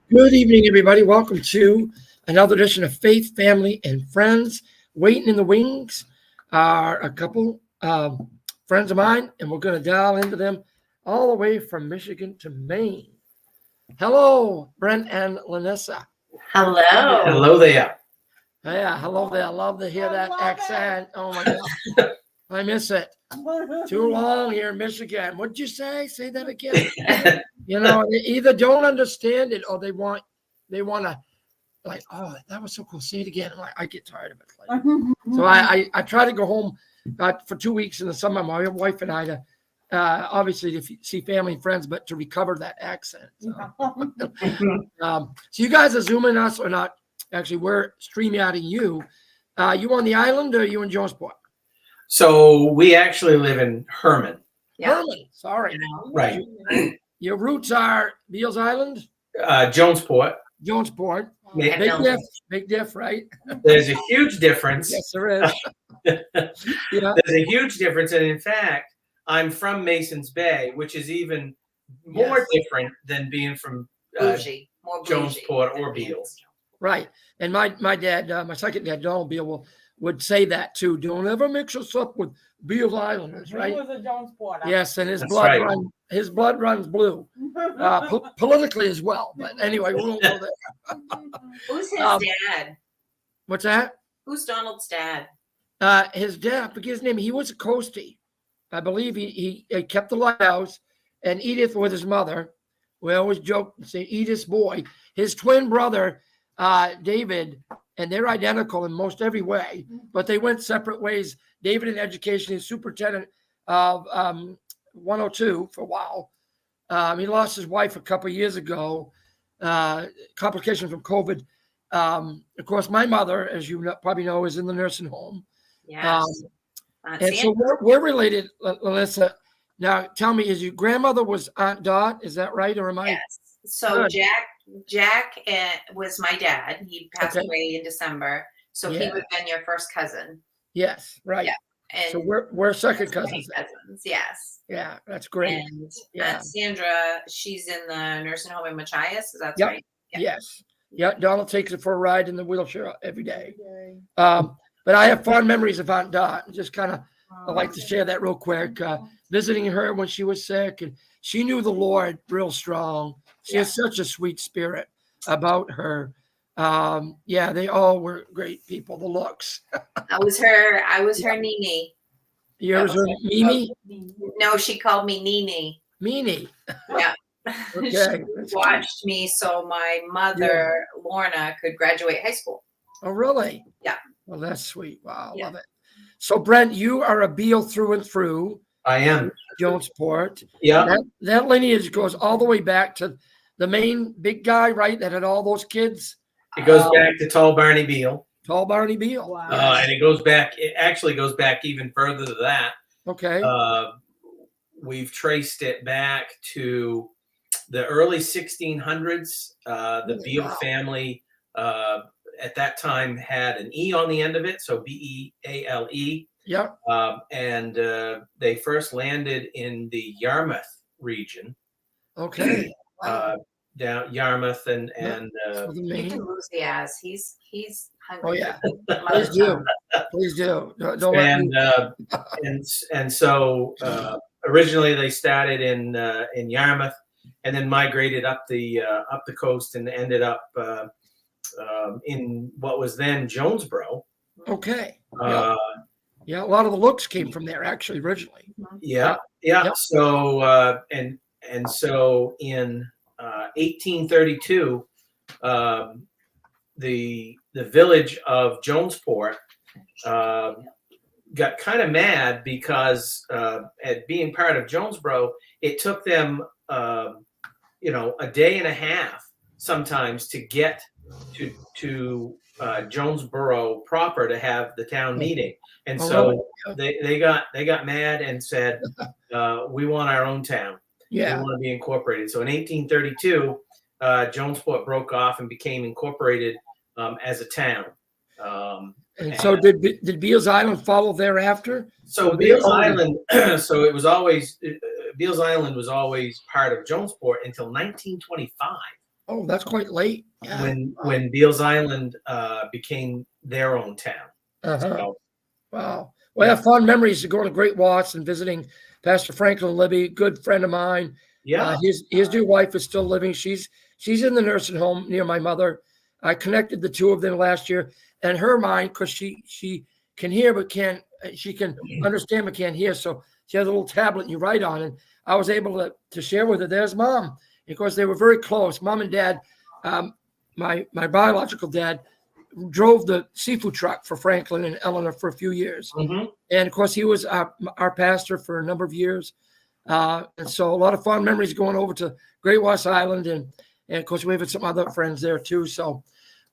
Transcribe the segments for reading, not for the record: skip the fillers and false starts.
Good evening, everybody. Welcome to another edition of Faith, Family, and Friends. Waiting in the wings are a couple friends of mine, and we're going to dial into them all the way from Michigan to Maine. Hello, Brent and Lanessa. Hello. Hello there. Yeah, hello there. I love to hear that accent. Oh, my God. I miss it. Too long here in Michigan. What'd you say? Say that again. You know, they either don't understand it or they want to, like, oh, that was so cool. Say it again. I get tired of it. Like, so I try to go home for 2 weeks in the summer. My wife and I to obviously to see family and friends, but to recover that accent. So, so you guys are zooming us or not? Actually, we're StreamYarding you. You on the island or you in Jonesport? So we actually live in Herman. Yeah. Herman. Sorry. Right. Your roots are Beals Island, Jonesport. Jonesport. Yeah. Big diff, right? There's a huge difference. Yes, there is. Yeah. There's a huge difference. And in fact, I'm from Masons Bay, which is even more different than being from Bougie. More bougie. Jonesport or Beals. Right. And my dad, my second dad, Donald Beal, would say that too. Don't ever mix us up with Beals Islanders, right? He was a Jonesporter. Yes, and his That's blood right. his blood runs blue, politically as well. But anyway, we won't go there. Who's his dad? What's that? Who's Donald's dad? His dad, I forget his name. He was a coastie. I believe he kept the lighthouse, and Edith with his mother. We always joke and say Edith's boy. His twin brother, David, and they're identical in most every way, but they went separate ways. David in education is superintendent of 102 for a while. He lost his wife a couple of years ago, complications from COVID. Of course, my mother, as you probably know, is in the nursing home. Yes. And so we're related, Alyssa. Now, tell me, is your grandmother was Aunt Dot? Is that right, or am I? Yes. So Good. Jack was my dad. He passed Okay. away in December. So he Yeah. would have been your first cousin. Yes, right. Yeah. And So we're second cousins. Yes. Yeah, that's great. And Yeah. Aunt Sandra, she's in the nursing home in Machias. Is that Yep. right? Yeah. Yes. Yeah, Donald takes it for a ride in the wheelchair every day. But I have fond memories of Aunt Dot. Just kind of, I like to share that real quick. Visiting her when she was sick, and she knew the Lord real strong. She has such a sweet spirit about her. Yeah, they all were great people. The looks. I was her Nini. Yours are Mimi? No, she called me Nini. Meanie. Yeah. Okay. She watched me so my mother, Lorna, could graduate high school. Oh, really? Yeah. Well, that's sweet. Wow, I Yeah. love it. So, Brent, you are a Beal through and through, I am. Jonesport. Yeah. That lineage goes all the way back to the main big guy, right? That had all those kids. It goes back to Tall Barney Beal. Tall Barney Beal. Wow. And it actually goes back even further than that. Okay. We've traced it back to the early 1600s. The Beal family at that time had an E on the end of it, so Beale. Yep. And they first landed in the Yarmouth region, Okay. down Yarmouth and So the You main. can lose the ass. He's Oh hungry. yeah. Please do. Please do. Don't let me. and so originally they started in Yarmouth, and then migrated up the coast and ended up in what was then Jonesboro. Okay. Yeah, a lot of the looks came from there actually originally. Yeah. Yep. So and so in 1832, the village of Jonesport got kind of mad because at being part of Jonesboro, it took them a day and a half sometimes to get to Jonesboro proper to have the town meeting, and Oh, so really? they got mad and said, we want our own town. We Yeah. want to be incorporated. So in 1832, Jonesport broke off and became incorporated as a town. And so did Beals Island follow thereafter? So Beals Island, so it was always Beals Island was always part of Jonesport until 1925. Oh, that's quite late. Yeah. When Beals Island became their own town. Uh-huh. So, Wow. Well, I have fond memories of going to Great Watts and visiting Pastor Franklin Libby, good friend of mine. yeah. His new wife is still living. She's in the nursing home near my mother. I connected the two of them last year, and her mind, because she can hear but can't, she can understand but can't hear. So she has a little tablet you write on, and I was able to share with her. There's Mom, because they were very close. Mom and Dad, my biological dad, drove the seafood truck for Franklin and Eleanor for a few years. Mm-hmm. And of course, he was our pastor for a number of years. And so a lot of fond memories going over to Great Watts Island. And of course, we have some other friends there too. So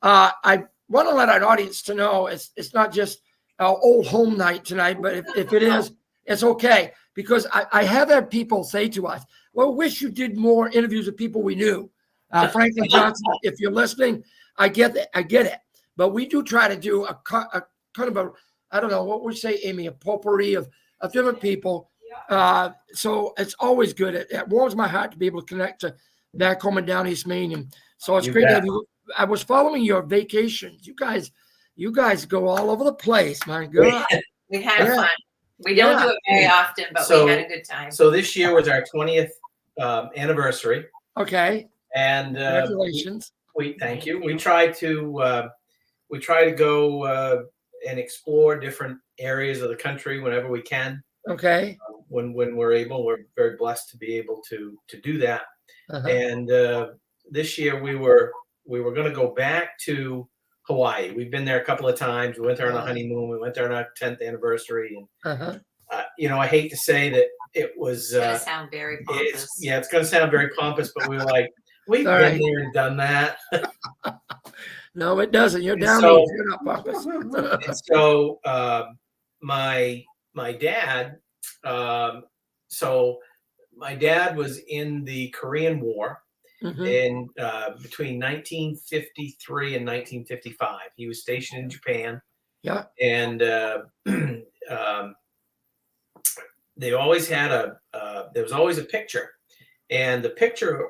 I want to let our audience to know it's not just our old home night tonight, but if it is, it's okay. Because I have had people say to us, well, wish you did more interviews with people we knew. Franklin Johnson, if you're listening, I get it. But we do try to do a kind of a, I don't know, what would you say, Amy, a potpourri of different people. So it's always good. It warms my heart to be able to connect to back home and down East Maine. And so it's great to have you. I was following your vacations. You guys go all over the place. My God. We had fun. We don't do it very often, but we had a good time. So this year was our 20th anniversary. Okay. And congratulations. We thank you. We try to go and explore different areas of the country whenever we can. Okay. When we're able, we're very blessed to be able to do that. Uh-huh. And this year we were going to go back to Hawaii. We've been there a couple of times. We went there on a honeymoon. We went there on our 10th anniversary. And I hate to say that it was. It's gonna sound very pompous. It's going to sound very pompous, but we were like, we've been there and done that. No, it doesn't. You're down. So, you're not pompous. And so my dad. So my dad was in the Korean War. Mm-hmm. In between 1953 and 1955. He was stationed in Japan. Yeah. And they always had there was always a picture. And the picture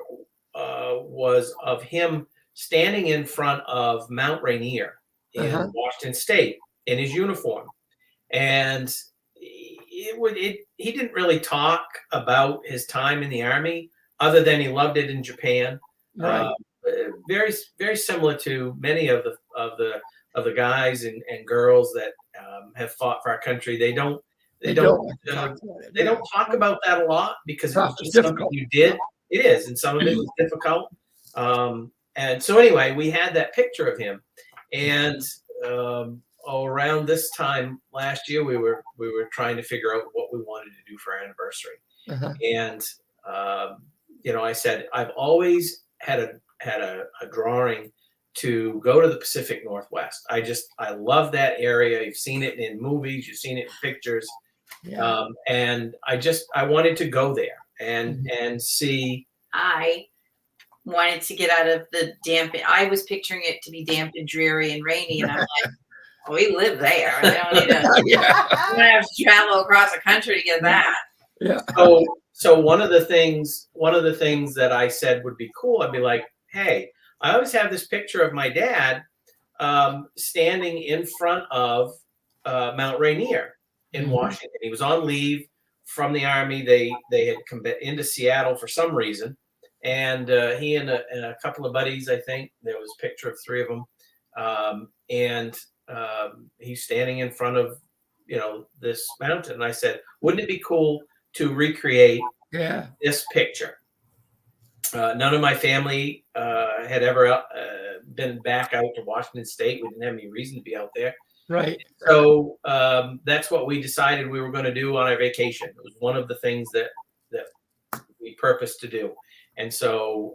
was of him standing in front of Mount Rainier in Washington State in his uniform. And he didn't really talk about his time in the Army, other than he loved it in Japan. Right. Very, very similar to many of the guys and girls that have fought for our country. They don't talk about that a lot because it's just something you did. It is, and some of it was difficult. And so anyway, we had that picture of him, and around this time last year, we were trying to figure out what we wanted to do for our anniversary, and I said I've always had a drawing to go to the Pacific Northwest. I love that area. You've seen it in movies, you've seen it in pictures, and I wanted to go there and see. I wanted to get out of the damp. I was picturing it to be damp and dreary and rainy, and I'm like, well, we live there. I don't need to. I'm gonna have to travel across the country to get that. Yeah. So one of the things that I said would be cool, I'd be like, hey, I always have this picture of my dad standing in front of Mount Rainier in Washington. He was on leave from the Army. They had come into Seattle for some reason, and he and a couple of buddies, I think there was a picture of three of them, and he's standing in front of this mountain. And I said, wouldn't it be cool to recreate this picture? None of my family had ever been back out to Washington State. We didn't have any reason to be out there. Right. So that's what we decided we were going to do on our vacation. It was one of the things that we purposed to do. And so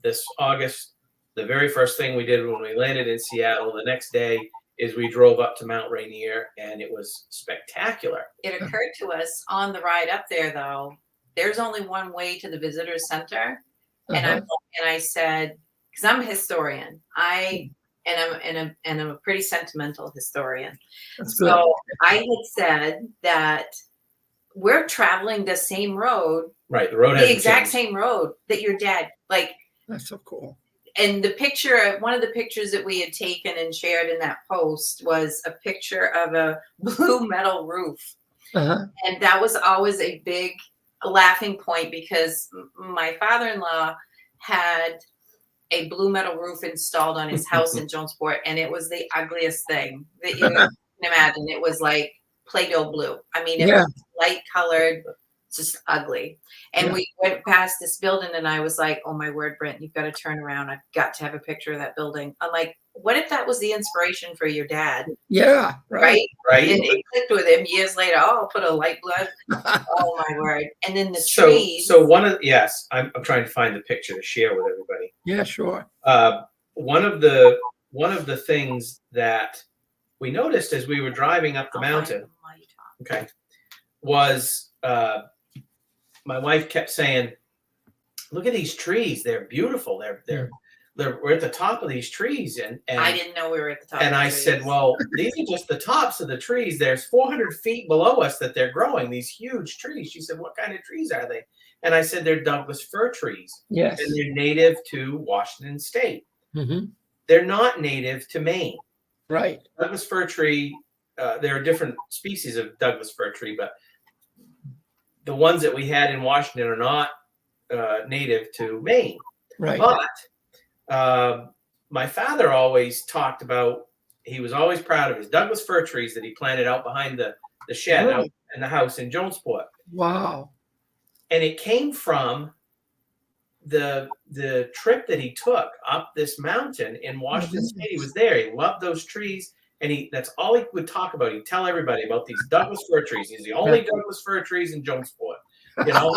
this August, the very first thing we did when we landed in Seattle, the next day is we drove up to Mount Rainier, and it was spectacular. It occurred to us on the ride up there, though, there's only one way to the visitor center. And I said, because I'm a historian, I'm a pretty sentimental historian. That's good. So I had said that we're traveling the same road, Right, the road the hasn't exact changed. same road that your dad, like, That's so cool. and the picture, one of the pictures that we had taken and shared in that post was a picture of a blue metal roof. Uh-huh. And that was always a big laughing point because my father-in-law had a blue metal roof installed on his house in Jonesport, and it was the ugliest thing that you can imagine. It was like Play-Doh blue. I mean, it was light colored, just ugly. And we went past this building, and I was like, oh my word, Brent, you've got to turn around. I've got to have a picture of that building. I'm like, what if that was the inspiration for your dad? Yeah. Right. Right. And it clicked with him years later. Oh, I'll put a light blood. Oh my word. And then the trees. So one of yes, I'm trying to find the picture to share with everybody. Yeah, sure. One of the things that we noticed as we were driving up the mountain, okay, was my wife kept saying, "Look at these trees. They're beautiful. We're at the top of these trees." And I didn't know we were at the top. And I said, "Well, these are just the tops of the trees. There's 400 feet below us that they're growing, these huge trees." She said, "What kind of trees are they?" And I said, "They're Douglas fir trees. Yes. And they're native to Washington State. Mm-hmm. They're not native to Maine." Right. Douglas fir tree, there are different species of Douglas fir tree, but the ones that we had in Washington are not native to Maine. Right. But my father always talked about, he was always proud of his Douglas fir trees that he planted out behind the shed out in the house in Jonesport. Wow. And it came from the trip that he took up this mountain in Washington State. He was there. He loved those trees, and that's all he would talk about. He'd tell everybody about these Douglas fir trees. He's the only Douglas fir trees in Jonesport. You know,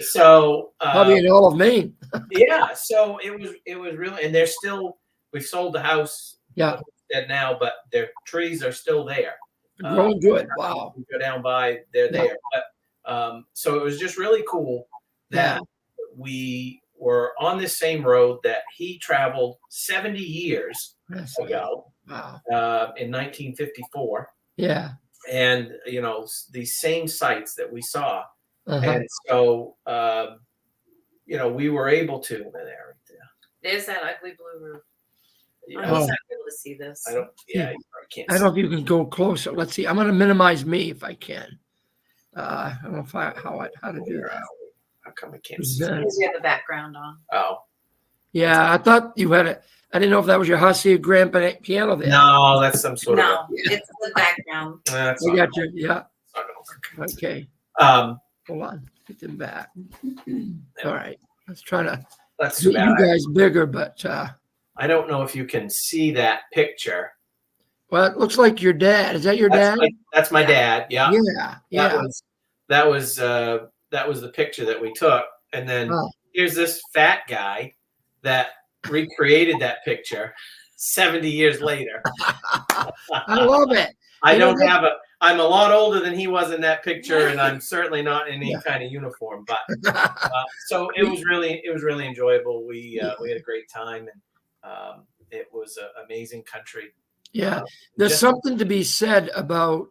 so probably in all of Maine. Yeah, so it was really, and they're still. We've sold the house. Yeah. Now, but their trees are still there. Growing good. Wow. You go down by, they're there. But so it was just really cool that we were on this same road that he traveled 70 years ago. Wow. In 1954. Yeah. And you know, these same sites that we saw. And so you know, we were able to There's that ugly blue roof. Yeah. I'm not able to see this. I don't. Yeah, you can't. I don't know if you can go closer. Let's see. I'm going to minimize me if I can. I don't know if how to do that. How come I can't see? Because you have the background on. Oh. Yeah, I thought you had it. I didn't know if that was your Hussey grand piano there. No, that's some sort No, of. it's the background. I got you. Yeah. Okay. Hold on. Get them back. All right. Let's try to That's get you guys bigger, but I don't know if you can see that picture. well, it looks like your dad. Is that your dad? That's my dad. Yeah. Yeah. That was the picture that we took, and then here's this fat guy that recreated that picture 70 years later. I love it. I'm a lot older than he was in that picture, and I'm certainly not in any kind of uniform. But so it was really enjoyable. We had a great time, and it was an amazing country. Yeah, there's something to be said about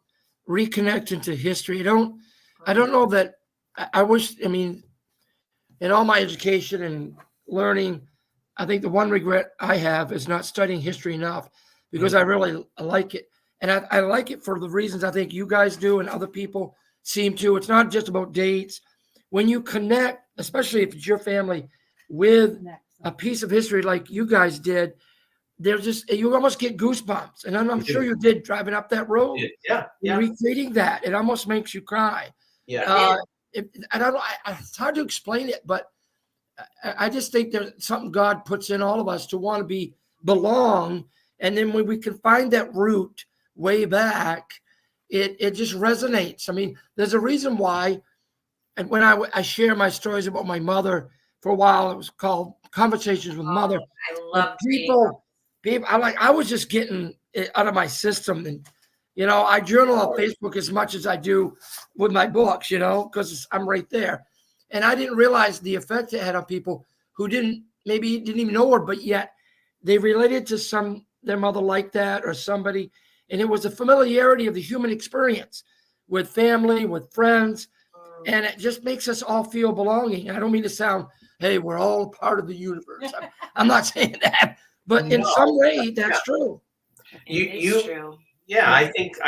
reconnecting to history. I don't know that. I wish. I mean, in all my education and learning, I think the one regret I have is not studying history enough, because I really like it. And I like it for the reasons I think you guys do and other people seem to. It's not just about dates. When you connect, especially if it's your family, with a piece of history like you guys did, you almost get goosebumps. And I'm sure you did driving up that road. Yeah. Recreating that. It almost makes you cry. Yeah. It's hard to explain it, but I just think there's something God puts in all of us to want to belong. And then when we can find that root way back, it just resonates. I mean, there's a reason why. And when I share my stories about my mother for a while, it was called Conversations with Mother. I But love people. I was just getting it out of my system. And, I journal on Facebook as much as I do with my books, because I'm right there. And I didn't realize the effect it had on people who maybe didn't even know her, but yet they related to their mother like that or somebody. And it was a familiarity of the human experience with family, with friends. And it just makes us all feel belonging. I don't mean to sound, hey, we're all part of the universe. I'm not saying that, but in some way, that's true. True. Yeah, I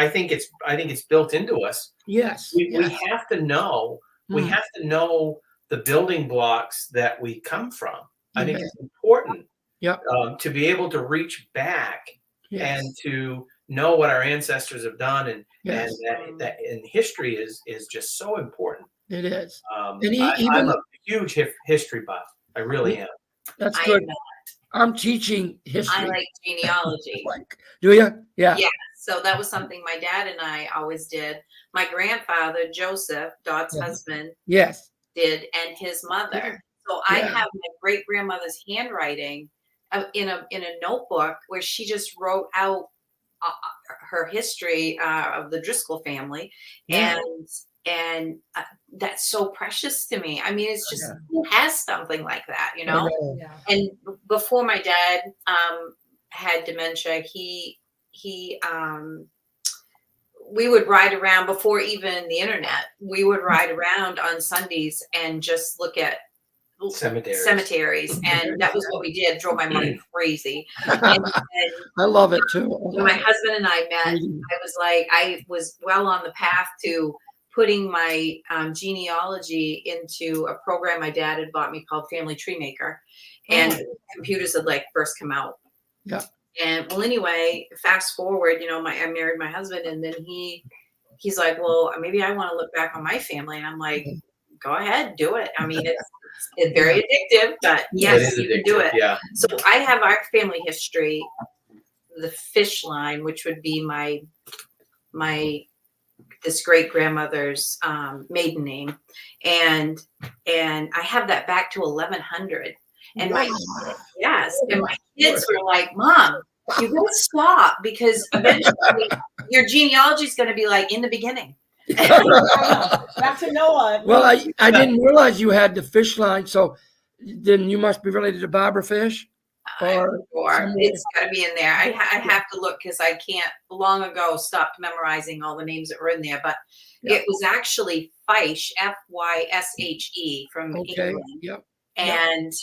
think it's built into us. Yes. We have to know. We have to know the building blocks that we come from. I think it's important. Yep. To be able to reach back Yes. and to know what our ancestors have done, and Yes. that in history is just so important. It is. And I'm a huge history buff. I really am. That's good. I'm teaching history. I like genealogy. Do you? Yeah. Yeah. So that was something my dad and I always did. My grandfather, Joseph, Dot's husband, Yes. did, and his mother. So I have my great grandmother's handwriting in a notebook where she just wrote out her history of the Driscoll family, and that's so precious to me. I mean, it's just who has something like that, Yeah. And before my dad had dementia, we would ride around before even the internet. We would ride around on Sundays and just look at cemeteries, and that was what we did. Drove my mother crazy. And I love it too. when my husband and I met, I was well on the path to putting my genealogy into a program my dad had bought me called Family Tree Maker, and computers had first come out. Yeah. And well, anyway, fast forward, I married my husband, and then he's like, well, maybe I want to look back on my family, and I'm like, go ahead, do it. I mean, it's very addictive, but yes, you can do it. Yeah. So I have our family history, the fish line, which would be this great grandmother's maiden name, and I have that back to 1100. And my kids were like, Mom, you gotta stop, because eventually your genealogy is going to be in the beginning. Back to Noah. Well, I didn't realize you had the fish line, so then you must be related to Barbara Fish. Or it's got to be in there. I have to look, because I can't. Long ago, stopped memorizing all the names that were in there, but it was actually Fyshe, Fyshe, from England. Yep. And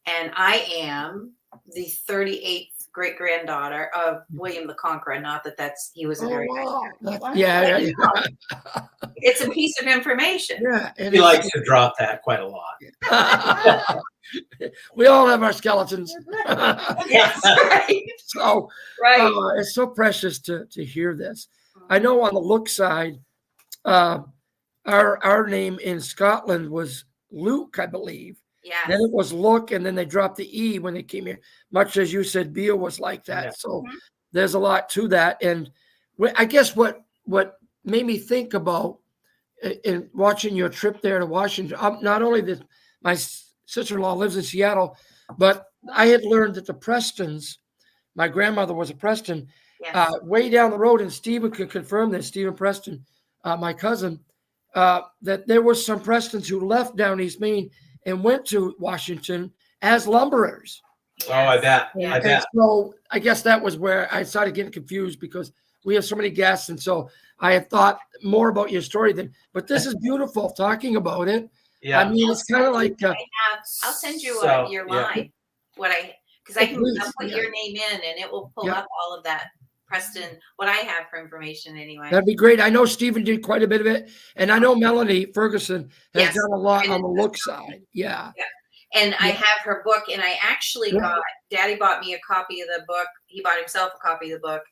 I am the 38th great granddaughter of William the Conqueror. Not that he was a very nice guy. Yeah. It's a piece of information. Yeah. He likes to drop that quite a lot. We all have our skeletons. Yes. Right. So it's so precious to hear this. I know on the look side, our name in Scotland was Luke, I believe. Yes. Then it was Look, and then they dropped the E when they came here. Much as you said, Beale was like that. Yeah. So there's a lot to that. And I guess what made me think about in watching your trip there to Washington, not only that my sister-in-law lives in Seattle, but I had learned that the Prestons, my grandmother was a Preston, way down the road, and Stephen could confirm this, Stephen Preston, my cousin, that there were some Prestons who left down East Maine and went to Washington as lumberers. Oh, I bet. Yeah. I bet. So I guess that was where I started getting confused, because we have so many guests. And so I had thought more about your story but this is beautiful talking about it. Yeah. I mean, it's kind of like, I'll send you your yeah. line. Because I can I'll put your name in, and it will pull up all of that Preston, what I have for information anyway. That'd be great. I know Stephen did quite a bit of it. And I know Melanie Ferguson has done a lot on the look side. Yeah. And I have her book, and I actually Daddy bought me a copy of the book. He bought himself a copy of the book.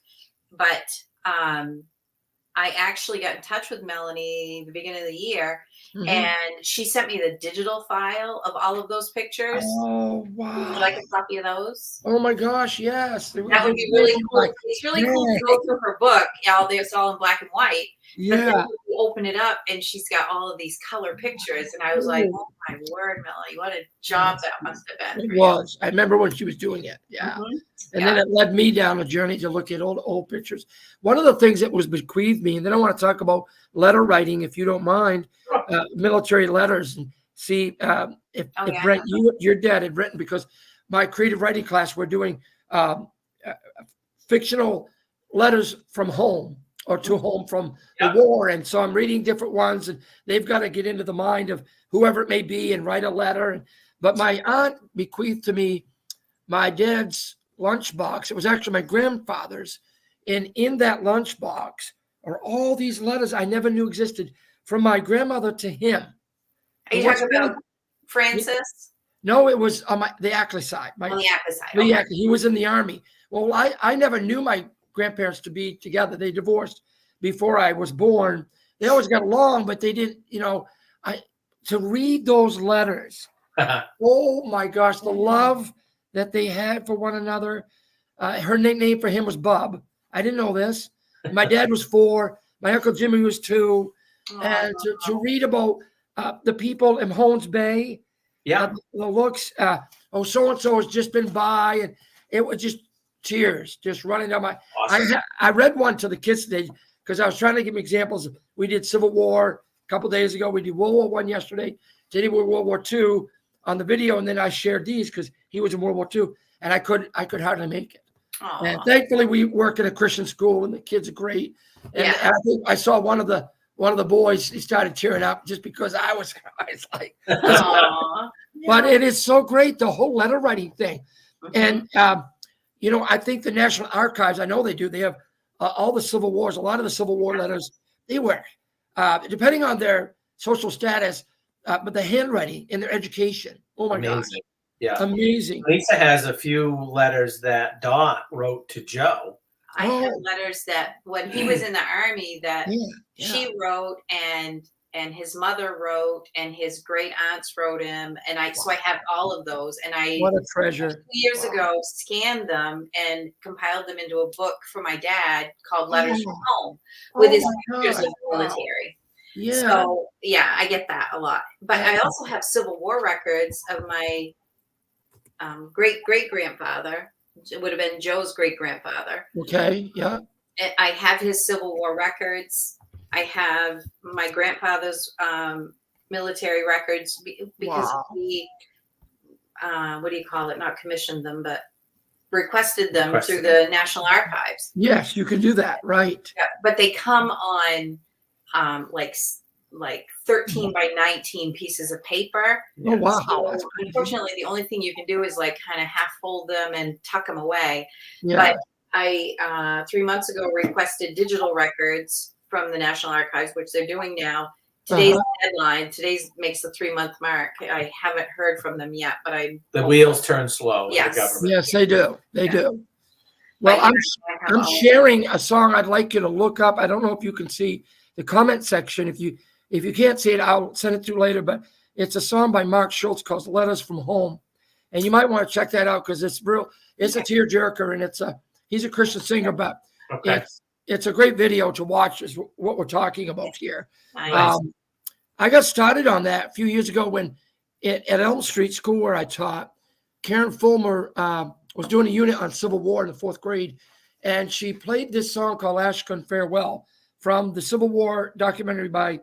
But I actually got in touch with Melanie the beginning of the year, Mhm. And she sent me the digital file of all of those pictures. Oh, Would wow. you like a copy of those? Oh my gosh, yes. That would be really cool. Like, It's really cool to go through her book. It's all in black and white. But then yeah. you open it up and she's got all of these color pictures. And I was like, Ooh. oh my word, Melanie, what a job that must have been It for you. was. I remember when she was doing it. Yeah. Mhm. And then it led me down a journey to look at old pictures. One of the things that was bequeathed me, and then I want to talk about letter writing, if you don't mind, military letters, and see if Brent, your dad had written, because my creative writing class, we're doing fictional letters from home or to home from the war. And so I'm reading different ones, and they've got to get into the mind of whoever it may be and write a letter. But my aunt bequeathed to me my dad's lunchbox. It was actually my grandfather's. And in that lunchbox are all these letters I never knew existed from my grandmother to him. Are you talking about Francis? No, it was on the Ackley side. On the Ackley side. Okay. Yeah, he was in the Army. Well, I never knew my grandparents to be together. They divorced before I was born. They always got along, but they didn't, to read those letters. Oh my gosh, the love that they had for one another. Her nickname for him was Bub. I didn't know this. My dad was 4. My Uncle Jimmy was 2. And to read about the people in Holmes Bay, the looks, so-and-so has just been by, and it was just tears just running down my. Awesome. I read one to the kids today because I was trying to give them examples. We did Civil War a couple days ago. We did World War I yesterday. Today we World War II on the video, and then I shared these because he was in World War II, and I could hardly make it. Aww. And thankfully, we work in a Christian school, and the kids are great. And I think I saw one of the boys. He started tearing up just because I was like, but it is so great, the whole letter writing thing. And I think the National Archives, I know they do. They have all the Civil Wars. A lot of the Civil War letters they were, depending on their social status, but the handwriting in their education. Oh my gosh. Yeah. Amazing. Lisa has a few letters that Dot wrote to Joe. I had letters that when he was in the Army that she wrote and his mother wrote and his great aunts wrote him. And so I have all of those. And what a treasure. 2 years ago scanned them and compiled them into a book for my dad called Letters from Home with his pictures of the military. Yeah. So I get that a lot. But I also have Civil War records of my great-great-grandfather. It would have been Joe's great-grandfather. Okay, yeah. I have his Civil War records. I have my grandfather's military records because he, what do you call it? Not commissioned them, but requested them through the National Archives. Yes, you can do that, right. Yeah, but they come on like 13 by 19 pieces of paper. Oh, wow. So, unfortunately, the only thing you can do is like kind of half fold them and tuck them away. Yeah. But I 3 months ago requested digital records from the National Archives, which they're doing now. Today's deadline. Today's makes the 3-month mark. I haven't heard from them yet, but the wheels turn slow. Yes. The government. Yes, they do. They do. Well, I'm sharing a song I'd like you to look up. I don't know if you can see the comment section. If you can't see it, I'll send it to you later. But it's a song by Mark Schultz called "Letters from Home," and you might want to check that out because it's real. It's a tearjerker, and he's a Christian singer, but it's a great video to watch. Is what we're talking about here. Nice. I got started on that a few years ago when at Elm Street School where I taught. Karen Fulmer was doing a unit on Civil War in the 4th grade, and she played this song called "Ashcan Farewell" from the Civil War documentary by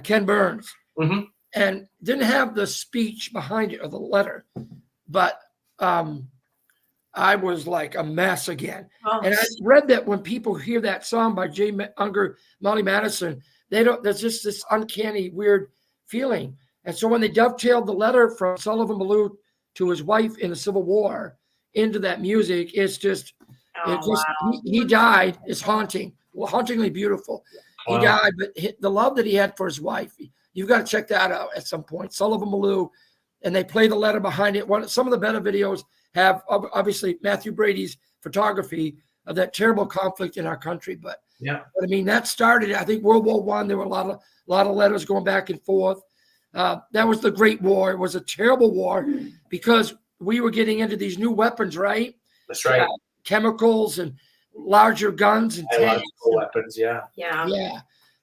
Ken Burns, and didn't have the speech behind it or the letter, but I was like a mess again. And I read that when people hear that song by J. Unger, Molly Madison, there's just this uncanny, weird feeling. And so when they dovetailed the letter from Sullivan Ballou to his wife in the Civil War into that music, it's just, he died. It's hauntingly beautiful. He died, but the love that he had for his wife, you've got to check that out at some point. Sullivan Ballou, and they play the letter behind it. Some of the better videos have obviously Matthew Brady's photography of that terrible conflict in our country, but Yeah. But I mean, that started, I think, World War I. There were a lot of letters going back and forth. That was the Great War. It was a terrible war because we were getting into these new weapons, right? That's right. Chemicals and larger guns and tanks. Biological weapons. Yeah. Yeah. Yeah.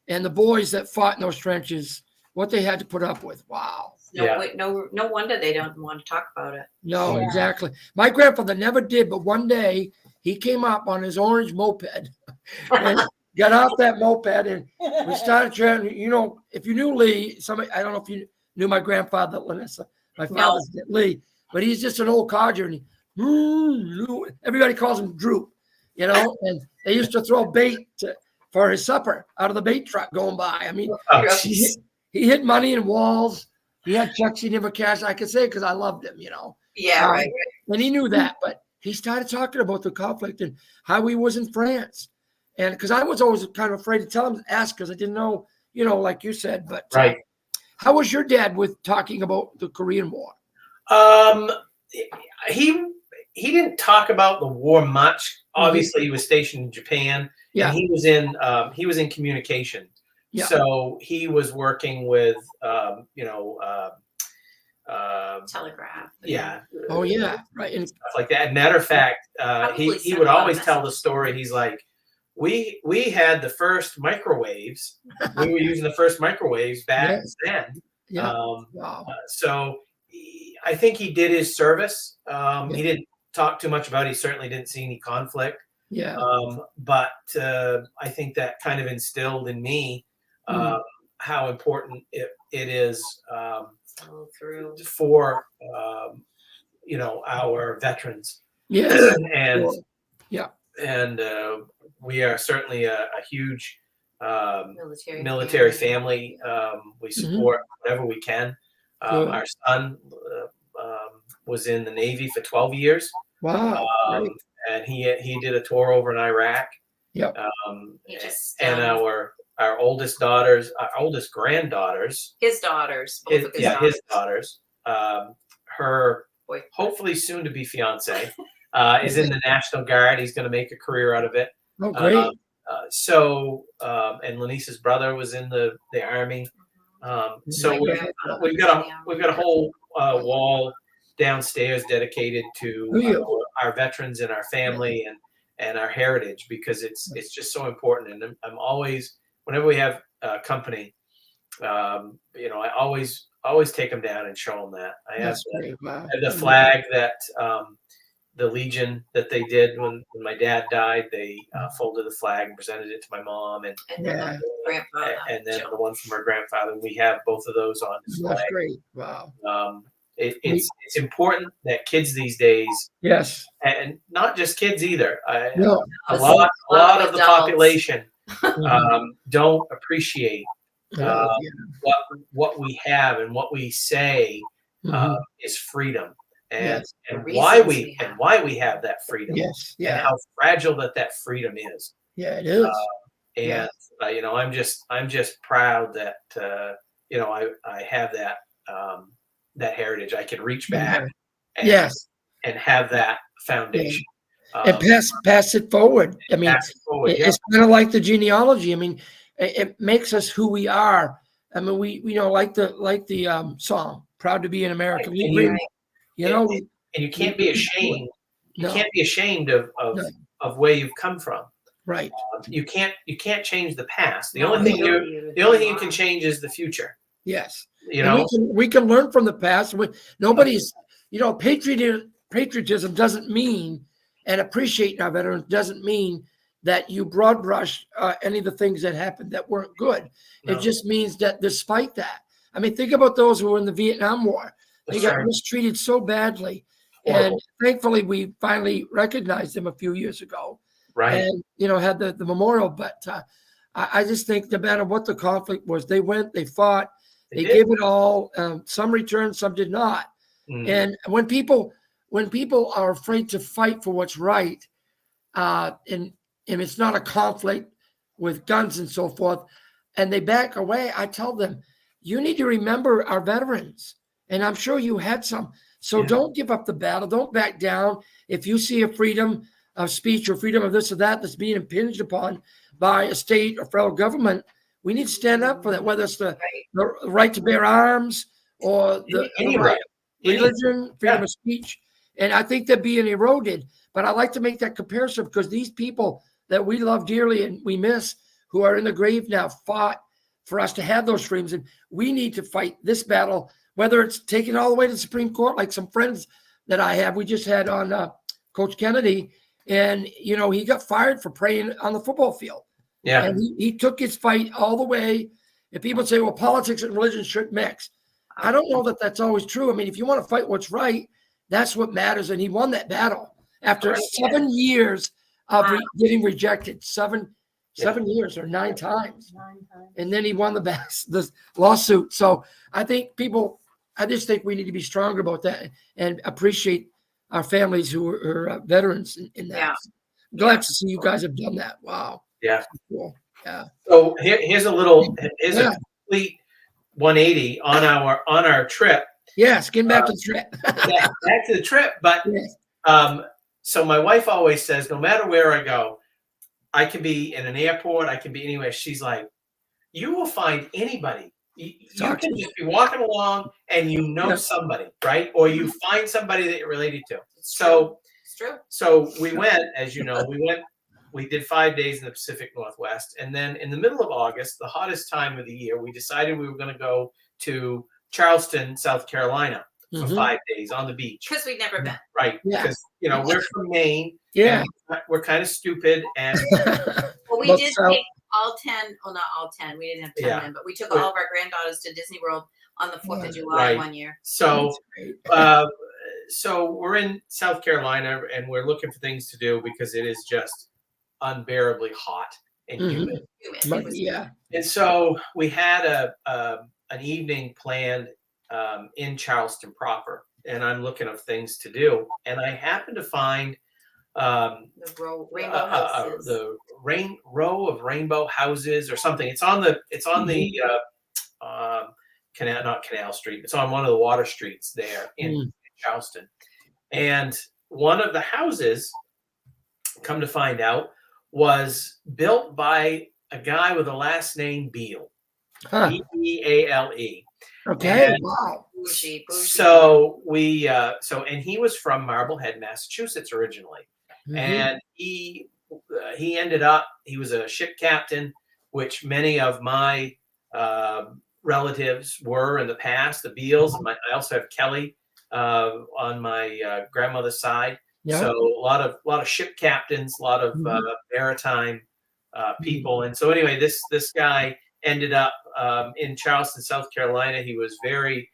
And the boys that fought in those trenches, what they had to put up with. Wow. No wonder they don't want to talk about it. No, Yeah. exactly. My grandfather never did, but one day he came up on his orange moped and got off that moped and we started trying, you know, if you knew Lee, I don't know if you knew my grandfather, Lanessa, my father's Lee, but he's just an old codger and everybody calls him Droop, you know, and they used to throw bait for his supper out of the bait truck going by. I mean, he hit money in walls. He had checks he never cashed. I could say because I loved him, you know. Yeah, right. And he knew that, but he started talking about the conflict and how he was in France. And because I was always kind of afraid to tell him, ask, because I didn't know, you know, like you said. But Right. How was your dad with talking about the Korean War? He didn't talk about the war much. Obviously, he was stationed in Japan. Yeah. And he was in communication. Yeah. So he was working with Telegraph. yeah. Oh yeah, right. And Stuff like that. Matter of fact, Probably he sent would a lot of always tell the messages. story. He's like, we had the first microwaves. We were using the first microwaves back Yes. then. yeah, Um, wow, so I think he did his service. He didn't talk too much about it. He certainly didn't see any conflict. yeah, But I think that kind of instilled in me how important it is Follow through. for our veterans. yes, And sure. Yeah. and we are certainly a huge Military family. We support whatever we can. Good. Our son was in the Navy for 12 years. Wow, great. And he did a tour over in Iraq. Yep. He just, And our oldest granddaughters, his daughters, both of his daughters, her Boy. hopefully soon to be fiance, is in the National Guard. He's going to make a career out of it. Oh, great. And Lanisa's brother was in the Army. So My we've grandfather. got a whole wall downstairs dedicated to our veterans and our family and our heritage, because it's just so important. And I'm always, whenever we have company, I always take them down and show them that. I have That's great. Wow. the flag that the Legion that they did when my dad died. They folded the flag and presented it to my mom, and And then Yeah. grandfather. and then Joe. the one from her grandfather. We have both of those on display. That's great. Wow. It's important that kids these days, Yes. and not just kids either. No. A lot of the adults. population don't appreciate Yeah. what we have and what we say Mhm. is freedom, and Yes. and The why reasons we we have and why we have that freedom, Yes. and Yeah. how fragile that freedom is. Yeah. It is. And I'm just proud that I have that heritage. I can reach back and, Yes. and have that foundation. And pass it forward. I mean, Pass it forward, yeah. it's kind of like the genealogy. I mean, it makes us who we are. I mean, we like the song "Proud to Be an American." Right. We- And and you can't be ashamed. You No. can't be ashamed of No. of where you've come from. Right. You can't change the past. The No, only thing you you can change is the future. Yes. You And know, we can learn from the past. Nobody's, patriotism doesn't mean, and appreciating our veterans doesn't mean that you broad brush any of the things that happened that weren't good. No. It just means that despite that, I mean, think about those who were in the Vietnam War. They That's got right. mistreated so badly. Horrible. And thankfully, we finally recognized them a few years ago. Right. And had the memorial. But I just think no matter what the conflict was, they went, they fought, they did. gave it all. Some returned, some did not. Mm. And when people are afraid to fight for what's right, and it's not a conflict with guns and so forth, and they back away, I tell them, you need to remember our veterans. And I'm sure you had some. So Yeah. don't give up the battle. Don't back down. If you see a freedom of speech or freedom of this or that that's being impinged upon, by a state or federal government, we need to stand up for that, whether it's the Right. right to bear arms or Any the right. religion, freedom Yeah. of speech. And I think they're being eroded. But I like to make that comparison because these people that we love dearly and we miss, who are in the grave now, fought for us to have those freedoms. And we need to fight this battle, whether it's taking it all the way to the Supreme Court, like some friends that I have. We just had on Coach Kennedy, and, you know, he got fired for praying on the football field. Yeah. And he took his fight all the way. And people say, well, politics and religion should mix. I don't know that that's always true. I mean, if you want to fight what's right, that's what matters. And he won that battle after Right. 7 years of Wow. getting rejected, seven years or 9 times. And then he won the lawsuit. So I just think we need to be stronger about that and appreciate our families who are veterans in that. Yeah. Glad to see you guys have done that. Wow. Yeah. Cool. Yeah. So here's a complete 180 on our trip. Yes. Getting back to the trip. Back to the trip, but Yes. so my wife always says, no matter where I go, I can be in an airport, I can be anywhere. She's like, you will find anybody. You Talk to can me. just be walking along and you know Yeah. somebody, right? Or you find somebody that you're related to. It's true. It's true. So we went, as you know, we did 5 days in the Pacific Northwest. And then in the middle of August, the hottest time of the year, we decided we were going to go to Charleston, South Carolina for Mhm. 5 days on the beach. Because we've never been. Right. Yeah. Because, you know, we're from Maine. Yeah. and we're kind of stupid. And Well, we But did so- take all 10, well, not all 10, we didn't have 10 Yeah. then, but we took But- all of our granddaughters to Disney World on the 4th of July Right. one year. so That's great. so we're in South Carolina and we're looking for things to do because it is just unbearably hot and Mhm. humid. Humid. But, It was- yeah. And so we had an evening planned in Charleston proper, and I'm looking of things to do, and I happened to find the rainbow houses. the row of rainbow houses or something. It's on the not Canal Street. It's on one of the water streets there in Charleston, and one of the houses, come to find out, was built by a guy with a last name Beale. Huh. Beale. Okay. And Wow. Bougie. So and he was from Marblehead, Massachusetts originally, Mhm. and he ended up, he was a ship captain, which many of my relatives were in the past, the Beals. And I also have Kelly on my grandmother's side. Yeah. So a lot of ship captains, a lot of maritime people. And so anyway, this guy ended up in Charleston, South Carolina. He was very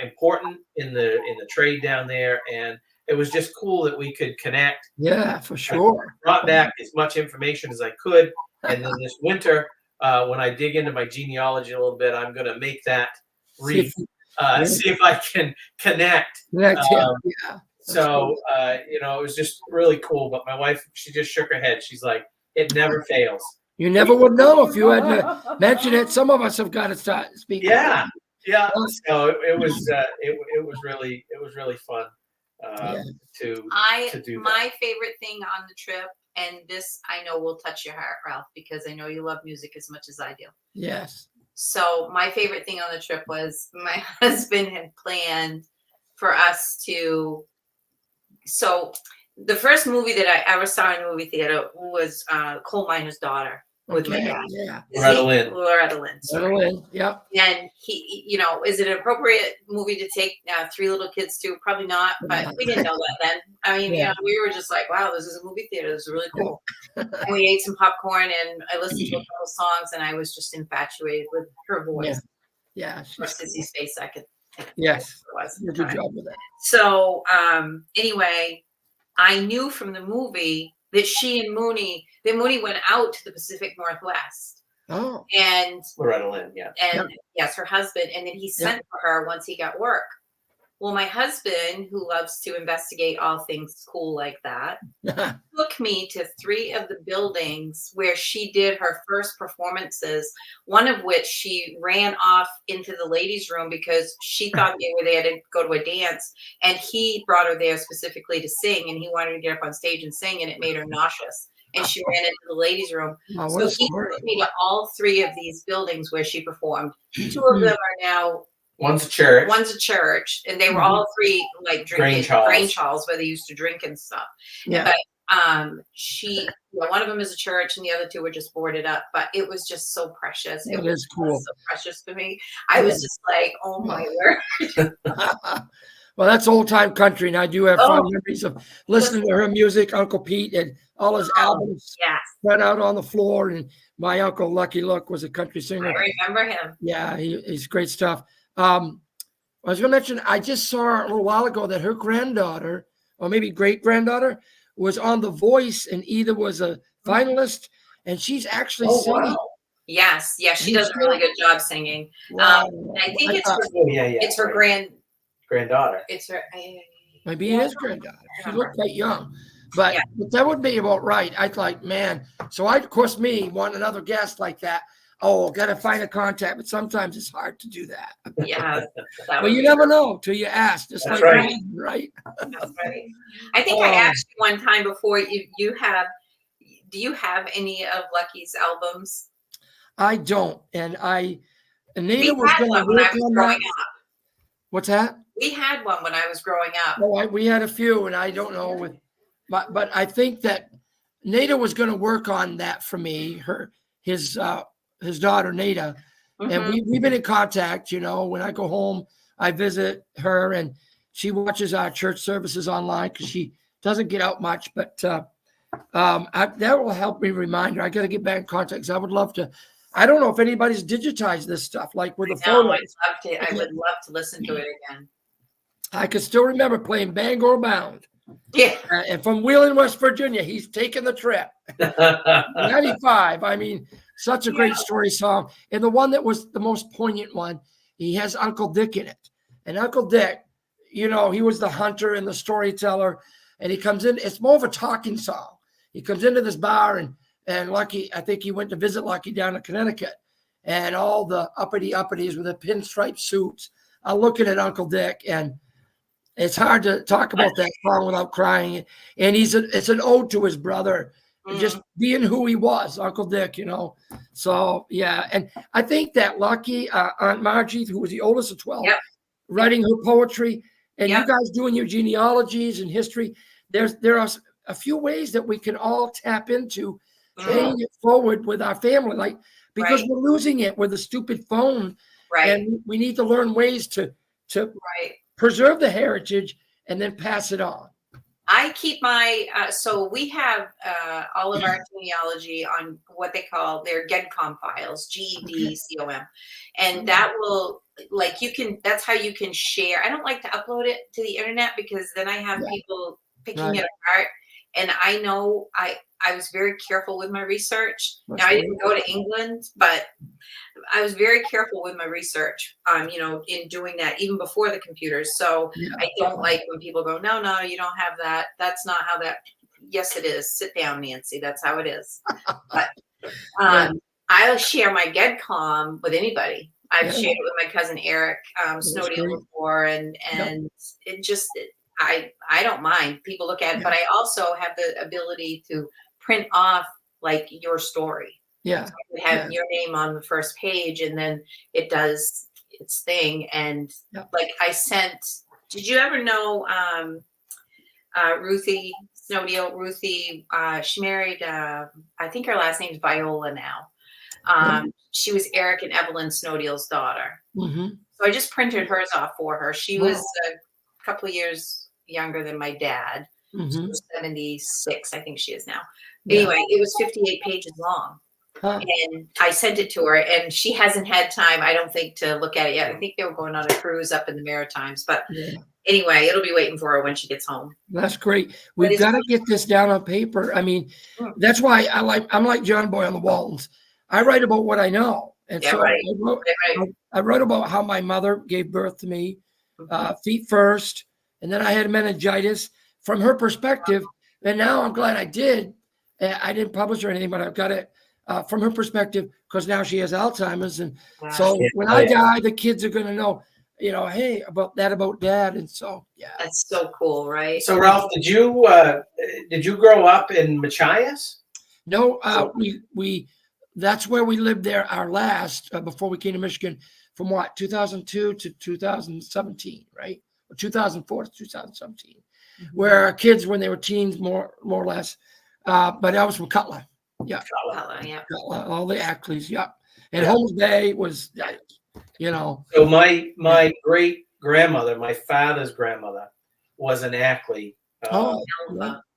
important in the trade down there, and it was just cool that we could connect. Yeah, for sure. Brought back as much information as I could, and then this winter, when I dig into my genealogy a little bit, I'm going to make that read. See if I can connect. Yeah. So, it was just really cool. But my wife, she just shook her head. She's like, it never fails. You never would know if you had to mention it. Some of us have got to start speaking. Yeah. So it was really fun to do that. My favorite thing on the trip, and this I know will touch your heart, Ralph, because I know you love music as much as I do. Yes. So my favorite thing on the trip was my husband had planned for us to. So the first movie that I ever saw in the movie theater was Coal Miner's Daughter with my dad. Yeah. Loretta Lynn. Loretta Lynn. sorry. Yep. And he, is it an appropriate movie to take 3 little kids to? Probably not, but we didn't know that then. I mean, Yeah. we were just like, wow, this is a movie theater. This is really cool. And we ate some popcorn and I listened to a couple songs and I was just infatuated with her voice. Yeah. Or Sissy's face, I could Yes. it was. You did a good job with that. So anyway, I knew from the movie that Mooney went out to the Pacific Northwest. Oh. And Loretta Lynn, yeah. yes, her husband, and then he sent for her once he got work. Well, my husband, who loves to investigate all things cool like that, took me to 3 of the buildings where she did her first performances, one of which she ran off into the ladies' room because she thought they were there to go to a dance, and he brought her there specifically to sing, and he wanted to get up on stage and sing, and it made her nauseous. and she ran into the ladies' room. Oh, what So a he story. took me to all 3 of these buildings where she performed. 2 of them are now, One's a church. one's a church, and they were all 3 like drinking Grange halls where they used to drink and stuff. Yeah. But one of them is a church, and the other 2 were just boarded up. But it was just so precious. It was is cool. so precious to me. I was just like, oh my word. Well, that's old time country, and I do have fond Oh. memories of listening to her music. Uncle Pete and all his albums Yes, spread out on the floor, and my uncle Lucky Luke was a country I singer. remember him. Yeah, he's great stuff. I was going to mention, I just saw a little while ago that her granddaughter, or maybe great granddaughter, was on The Voice and either was a finalist, and she's actually singing. Wow. Yes, she does a really good job singing. Wow. I think it's thought Oh, yeah. it's her right. granddaughter. It's her. maybe it is granddaughter. She looked quite young, but, Yeah. but that would be about right. I'd like, man. So I, of course, want another guest like that. Oh, got to find a contact, but sometimes it's hard to do that. Yeah. Well, you never know till you ask. Just That's like right. me, right? That's right. I think I asked you one time before. You have. Do you have any of Lucky's albums? I don't, and Anita We was had going one to when I work was on growing that. up. What's that? We had one when I was growing up. Oh, we had a few, and I don't know but I think that Nada was going to work on that for me. His daughter Nada, and Mhm. we've been in contact. When I go home, I visit her, and she watches our church services online because she doesn't get out much. But that will help me remind her. I got to get back in contact because I would love to. I don't know if anybody's digitized this stuff, like with the No, photos. I would love to listen to it again. I can still remember playing Bangor Bound. Yeah. And from Wheeling, West Virginia, he's taking the trip. 95. I mean, such a great story song. And the one that was the most poignant one, he has Uncle Dick in it. And Uncle Dick, he was the hunter and the storyteller. And he comes in, it's more of a talking song. He comes into this bar and Lucky, I think he went to visit Lucky down in Connecticut. And all the uppities with the pinstripe suits are looking at Uncle Dick. And it's hard to talk about that song without crying. And it's an ode to his brother, just being who he was, Uncle Dick, So, yeah. And I think that Lucky, Aunt Margie, who was the oldest of 12, writing her poetry, and you guys doing your genealogies and history, there are a few ways that we can all tap into paying it forward with our family, because we're losing it with a stupid phone. Right. And we need to learn ways to Right. preserve the heritage and then pass it on. I keep my, so we have all of our genealogy on what they call their GEDCOM files, GEDCOM. And that will, that's how you can share. I don't like to upload it to the internet because then I have people picking it apart. And I know I was very careful with my research. Now, I didn't go to England, but I was very careful with my research, in doing that even before the computers. So I don't like when people go, no, you don't have that. That's not how that. Yes, it is. Sit down, Nancy. That's how it is. But I'll share my GEDCOM with anybody. I've shared it with my cousin Eric Snowdeal before, and it just. I don't mind. People look at it, but I also have the ability to print off your story. Yeah. So you have your name on the first page, and then it does its thing. And I sent. Did you ever know Ruthie Snowdeal? Ruthie, she married. I think her last name is Viola now. She was Eric and Evelyn Snowdeal's daughter. Mm-hmm. So I just printed hers off for her. She was a couple of years younger than my dad. She was 76, I think she is now. Anyway, it was 58 pages long. And I sent it to her, and she hasn't had time, I don't think, to look at it yet. I think they were going on a cruise up in the Maritimes. But anyway, it'll be waiting for her when she gets home. That's great. We've got to get this down on paper. I mean, that's why I'm like John Boy on the Waltons. I write about what I know. And so I wrote about how my mother gave birth to me, feet first, and then I had meningitis from her perspective. And now I'm glad I did. I didn't publish or anything, but I've got it from her perspective because now she has Alzheimer's. And so when I die, the kids are going to know, hey, about dad. And so, That's so cool, right? So Ralph, did you grow up in Machias? No, we that's where we lived there our last before we came to Michigan from what 2002 to 2017, right? Or 2004 to 2017, where our kids when they were teens, more or less. But I was from Cutler. Yeah, Hello, yeah. Cutler, all the Ackleys. Yeah, and Holmes Bay was, you know. So my great grandmother, my father's grandmother, was an Ackley. Oh,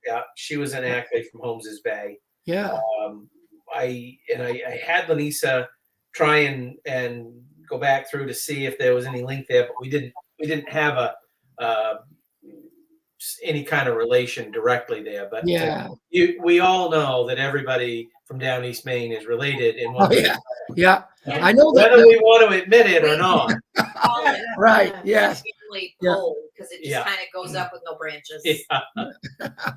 Yeah, she was an Ackley from Holmes's Bay. yeah. I had Lanisa try and go back through to see if there was any link there, but we didn't have any kind of relation directly there. But Yeah. we all know that everybody from down East Maine is related in one Oh, way. yeah. Yeah. Yeah. I know that. Whether we want to admit it or not. Right. Yes. Family Yeah. pole because it just Yeah. kind of goes up with no branches.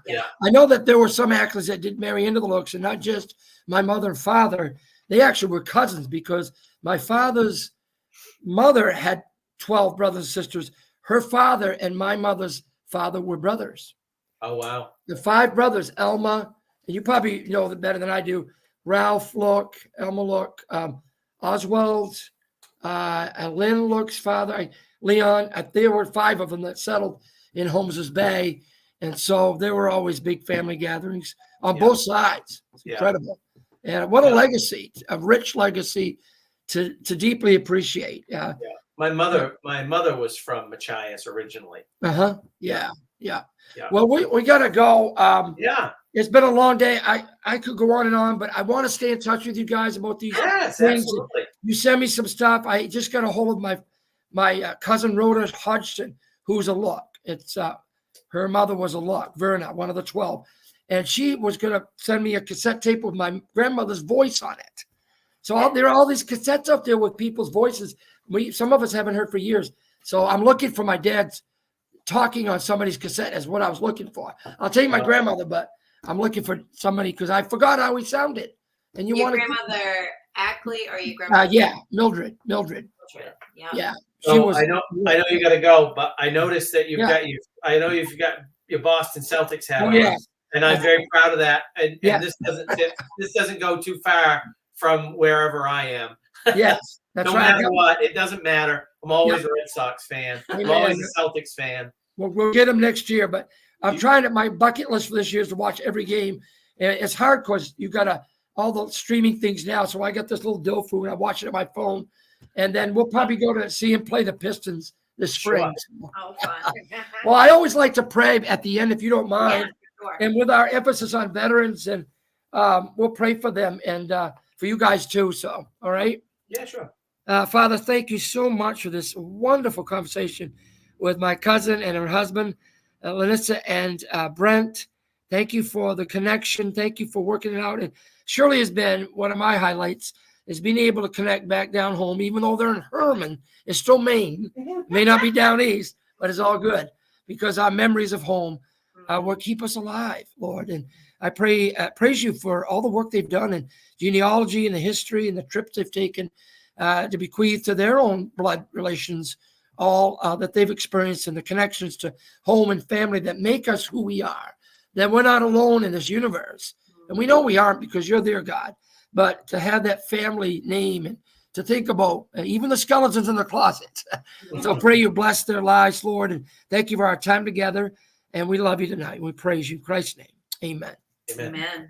Yeah. I know that there were some Ackleys that did marry into the Looks, and not just my mother and father. They actually were cousins because my father's mother had 12 brothers and sisters. Her father and my mother's father were brothers. Oh wow. The 5 brothers, Elma, and you probably know that better than I do. Ralph Look, Elma Look, Oswald, and Lynn Look's father, Leon. There were 5 of them that settled in Holmes's Bay. And so there were always big family gatherings on both sides. It's incredible. And what a legacy, a rich legacy to deeply appreciate. My mother was from Machias originally. Uh-huh. Yeah. Yeah. Well, we got to go. Yeah. It's been a long day. I could go on and on, but I want to stay in touch with you guys about these Yes, things. absolutely. You send me some stuff. I just got a hold of my cousin Rhoda Hodgson, who's a Look. It's her mother was a Look, Verna, one of the 12. And she was going to send me a cassette tape with my grandmother's voice on it. So there are all these cassettes up there with people's voices. Some of us haven't heard for years. So I'm looking for my dad's talking on somebody's cassette is what I was looking for. I'll take my grandmother, but I'm looking for somebody because I forgot how he sounded. And Your grandmother Ackley or your grandmother? Yeah, Mildred. Yeah. Yeah. So I know you got to go, but I noticed that you've got your Boston Celtics hat on. Yeah. And I'm very proud of that. And this doesn't go too far from wherever I am. Yes, that's no right. matter what, it doesn't matter. I'm always a Red Sox fan. I'm always a Celtics fan. We'll get them next year, but I'm trying to. My bucket list for this year is to watch every game. And it's hard because you got all the streaming things now. So I got this little Dofu and I watch it on my phone. And then we'll probably go to see him play the Pistons this spring. Oh, fun. Well, I always like to pray at the end, if you don't mind. Yeah, sure. And with our emphasis on veterans, and we'll pray for them and for you guys too. So, all right. Yeah, sure. Father, thank you so much for this wonderful conversation with my cousin and her husband, Lanissa and Brent. Thank you for the connection. Thank you for working it out. And surely has been one of my highlights is being able to connect back down home, even though they're in Herman. It's still Maine. May not be down east, but it's all good because our memories of home will keep us alive, Lord. And I praise you for all the work they've done in genealogy and the history and the trips they've taken to bequeath to their own blood relations, all that they've experienced and the connections to home and family that make us who we are, that we're not alone in this universe. And we know we aren't because you're there, God. But to have that family name and to think about even the skeletons in the closet. So pray you bless their lives, Lord. And thank you for our time together. And we love you tonight. We praise you in Christ's name. Amen. Amen.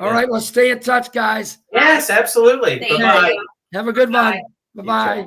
All right. Well, stay in touch, guys. Yes, absolutely. Thank Bye-bye. you. Have a good one. Bye. Bye-bye.